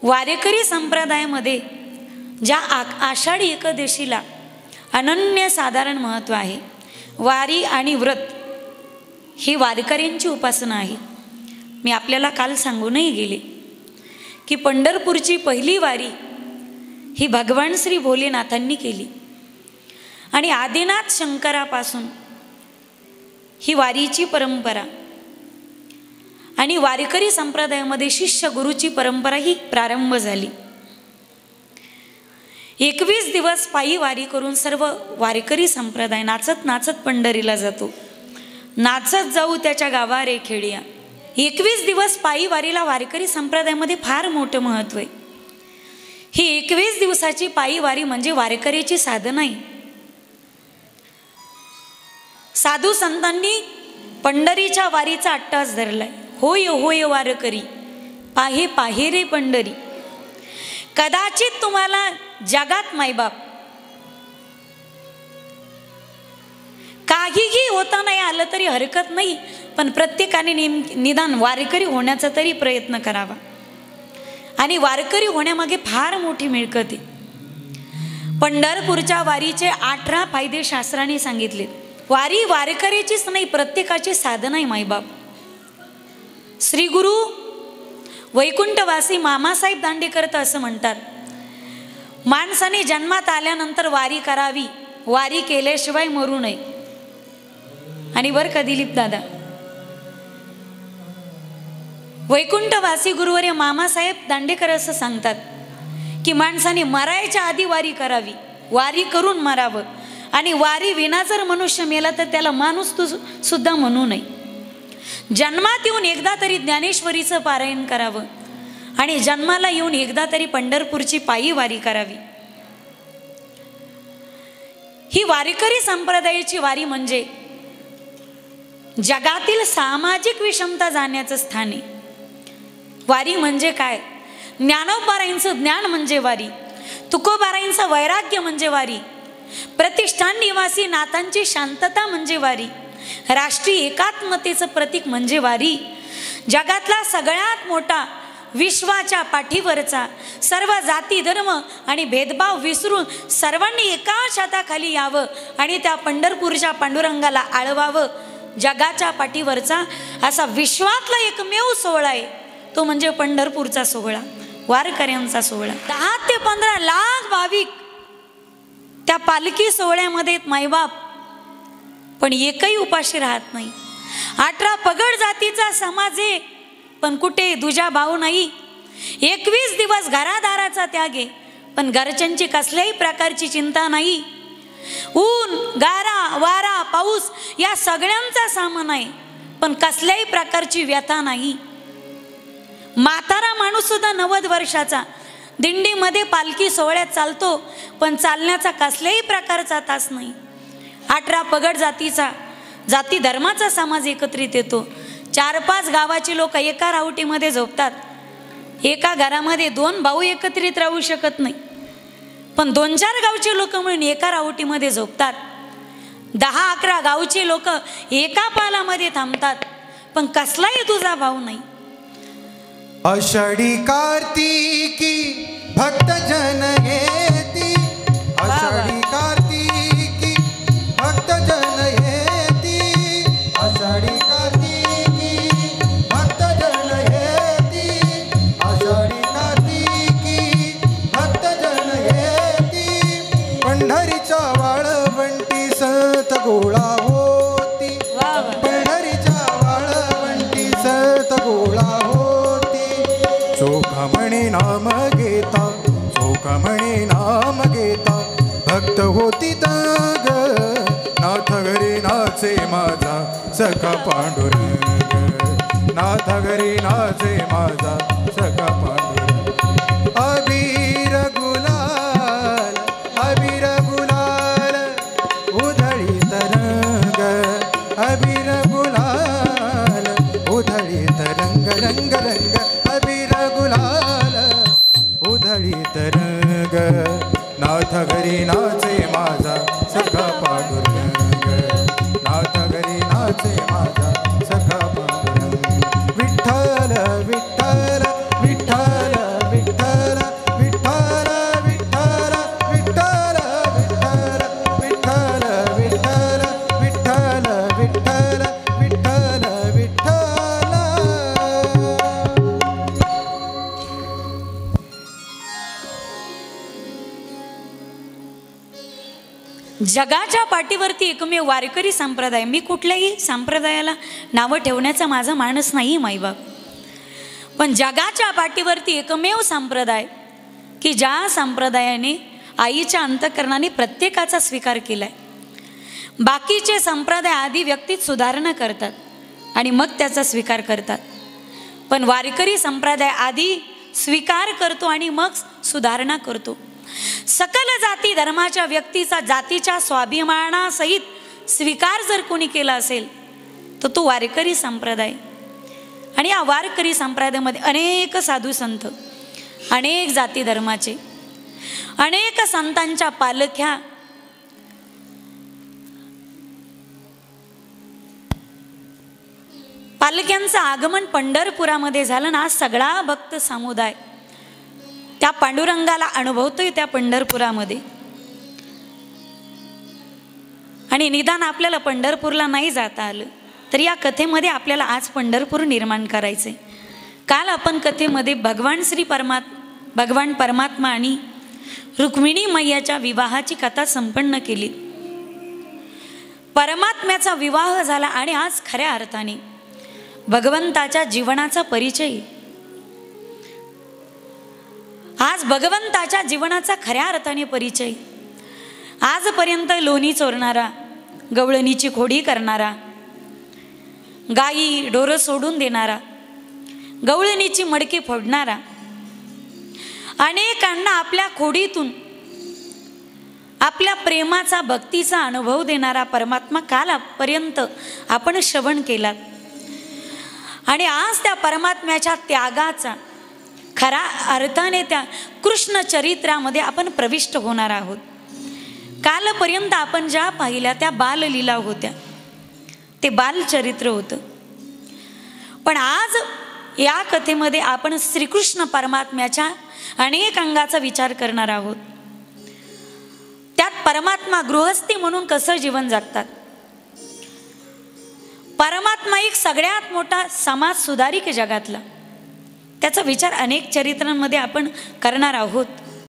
वारेकरी संप्रदायामध्ये ज्या आषाढी एकादशीला अनन्यसाधारण महत्त्व आहे, वारी आणि व्रत ही वारकऱ्यांची उपासना आहे. मी आपल्याला काल सांगूनही गेले की पंढरपूरची पहिली वारी ही भगवान श्री भोलेनाथांनी केली आणि आदिनाथ शंकरापासून ही वारीची परंपरा आणि वारकरी संप्रदायामध्ये शिष्य गुरुची परंपरा ही प्रारंभ झाली. 21 दिवस पायी वारी करून सर्व वारकरी संप्रदाय नाचत नाचत पंढरीला जातो. नाचत जाऊ त्याच्या गावा रे खेडिया. 21 दिवस पायी वारीला वारकरी संप्रदायामध्ये फार मोठं महत्त्व आहे. ही 21 दिवसाची पायी वारी म्हणजे वारकरीची साधना आहे. साधू संतांनी पंढरीच्या वारीचा अट्टास धरलाय. होय होय वारकरी पाहे पाहे रे पंढरी. कदाचित तुम्हाला जगात मायबाप काहीही होता नाही आलं तरी हरकत नाही, पण प्रत्येकाने निदान वारकरी होण्याचा तरी प्रयत्न करावा. आणि वारकरी होण्यामागे फार मोठी मिळकत आहे. पंढरपूरच्या वारीचे 18 फायदे शास्त्राने सांगितले. वारी वारकरीचीच नाही, प्रत्येकाची साधना आहे मायबाप. श्री गुरु वैकुंठवासी मामासाहेब दांडेकर तर असं म्हणतात, माणसाने जन्मात आल्यानंतर वारी करावी, वारी केल्याशिवाय मरू नये. आणि बर का दिलीप दादा, वैकुंठवासी गुरुवर्य मामासाहेब दांडेकर असं सांगतात की माणसाने मरायच्या आधी वारी करावी, वारी करून मरावं. आणि वारी विना जर मनुष्य मेला तर त्याला माणूस सुद्धा म्हणू नये. जन्मात येऊन एकदा तरी ज्ञानेश्वरीचं पारायण करावं आणि जन्माला येऊन एकदा तरी पंढरपूरची पायी वारी करावी. ही वारकरी संप्रदायाची वारी म्हणजे जगातील सामाजिक विषमता जाण्याचं स्थान आहे. वारी म्हणजे काय? ज्ञानोबारायांचं ज्ञान म्हणजे वारी, तुकोबारायांचं वैराग्य म्हणजे वारी, प्रतिष्ठान निवासी नाथांची शांतता म्हणजे वारी, राष्ट्रीय एकात्मतेचं प्रतीक म्हणजे वारी, जगातला सगळ्यात मोठा विश्वाच्या पाठीवरचा सर्व जाती धर्म आणि भेदभाव विसरून सर्वांनी एका छताखाली यावं आणि त्या पंढरपूरच्या पांडुरंगाला आळवावं. जगाच्या पाठीवरचा असा विश्वातला एकमेव सोहळा आहे तो म्हणजे पंढरपूरचा सोहळा, वारकऱ्यांचा सोहळा. 10 ते 15 लाख भाविक त्या पालखी सोहळ्यामध्ये मायबाप, पण एकही उपाशी राहत नाही. 18 पगड जातीचा समाज आहे पण कुठे दुजा भाऊ नाही. 21 दिवस घरादाराचा त्याग आहे पण घरच्यांची कसल्याही प्रकारची चिंता नाही. ऊन गारा वारा पाऊस या सगळ्यांचा सामना आहे पण कसल्याही प्रकारची व्यथा नाही. म्हातारा माणूस सुद्धा 90 वर्षाचा दिंडीमध्ये पालखी सोहळ्यात चालतो पण चालण्याचा कसल्याही प्रकारचा तास नाही. 18 पगड जाती धर्माचा समाज एकत्रित येतो. 4-5 गावाचे लोक एका राहुटीमध्ये झोपतात. एका घरामध्ये 2 भाऊ एकत्रित राहू शकत नाही पण 2-4 गावचे लोक मिळून एका राहुटीमध्ये झोपतात. 10-11 गावचे लोक एका पालामध्ये थांबतात पण कसलाही तुझा भाऊ नाही. आषाढी कार्तिकी भक्तजन येती, आषाढी कार्तिकी भक्तजन येती, आषाढी कार्तिकी भक्तजन येती, आषाढी कार्तिकी भक्तजन येती. पंढरीच्या वाळवंटी सत गोळा होती, पंढरीच्या वाळवंटी सत गोळा होती. चोखमणी नाम घेता, चोखमणी नाम घेता भक्त होती तग. नाथ घरी नाचे माझा सखा पांडुरंग, नाथ घरी नाचे माझा सखा पांडुरंग. अबीर गुलाल, अबीर गुलाल उधळी तरंग, अबीर गुलाल उधळी तरंग, रंग रंग अबीर गुलाल उधळी तरंग. नाथ घरी नाचे माझा सखा पांडुरंग, नाथ घरी नाचे माझा सखा पांडुरंग. विठ्ठल विठ्ठल विठ्ठल विठ्ठल जगाच्या पाठीवरती एकमेव वारकरी संप्रदाय. मी कुठल्याही संप्रदायाला नावं ठेवण्याचा माझा मानस नाही माईबाप, पण जगाच्या पाठीवरती एकमेव संप्रदाय की ज्या संप्रदायाने आईच्या अंतःकरणाने प्रत्येकाचा स्वीकार केलाय. बाकीचे संप्रदाय आधी व्यक्तीत सुधारणा करतात आणि मग त्याचा स्वीकार करतात, पण वारकरी संप्रदाय आधी स्वीकार करतो आणि मग सुधारणा करतो. सकल जाती धर्माच्या व्यक्तीचा जातीच्या स्वाभिमानासहित स्वीकार जर कोणी केला असेल तर तो वारकरी संप्रदाय. आणि या वारकरी संप्रदायामध्ये अनेक साधू संत, अनेक जाती धर्माचे, अनेक संतांच्या पालख्या, पालख्यांचं आगमन पंढरपुरामध्ये झालं ना. सगळा भक्त समुदाय त्या पांडुरंगाला अनुभवतोय त्या पंढरपुरामध्ये. आणि निदान आपल्याला पंढरपूरला नाही जाता आलं तर या कथेमध्ये आपल्याला आज पंढरपूर निर्माण करायचे. काल आपण कथेमध्ये भगवान परमात्मा आणि रुक्मिणी मैयाच्या विवाहाची कथा संपन्न केली. परमात्म्याचा विवाह झाला आणि आज खऱ्या अर्थाने भगवंताच्या जीवनाचा परिचय, आज भगवंताच्या जीवनाचा खऱ्या अर्थाने परिचय. आजपर्यंत लोणी चोरणारा, गवळणीची खोडी करणारा, गाई ढोरं सोडून देणारा, गवळणीची मडकी फोडणारा, अनेकांना आपल्या खोडीतून आपल्या प्रेमाचा भक्तीचा अनुभव देणारा परमात्मा कालपर्यंत आपण श्रवण केलात. आणि आज त्या परमात्म्याच्या त्यागाचा खऱ्या अर्थाने त्या कृष्ण चरित्रामध्ये आपण प्रविष्ट होणार आहोत. कालपर्यंत आपण ज्या पाहिल्या त्या बाललीला होत्या, ते बालचरित्र होतं. पण आज या कथेमध्ये आपण श्रीकृष्ण परमात्म्याच्या अनेक अंगाचा विचार करणार आहोत. त्यात परमात्मा गृहस्थी म्हणून कसं जीवन जगतात, परमात्मा एक सगळ्यात मोठा समाज सुधारिक जगातला, त्याचा विचार अनेक चरित्रांमध्ये आपण करणार आहोत.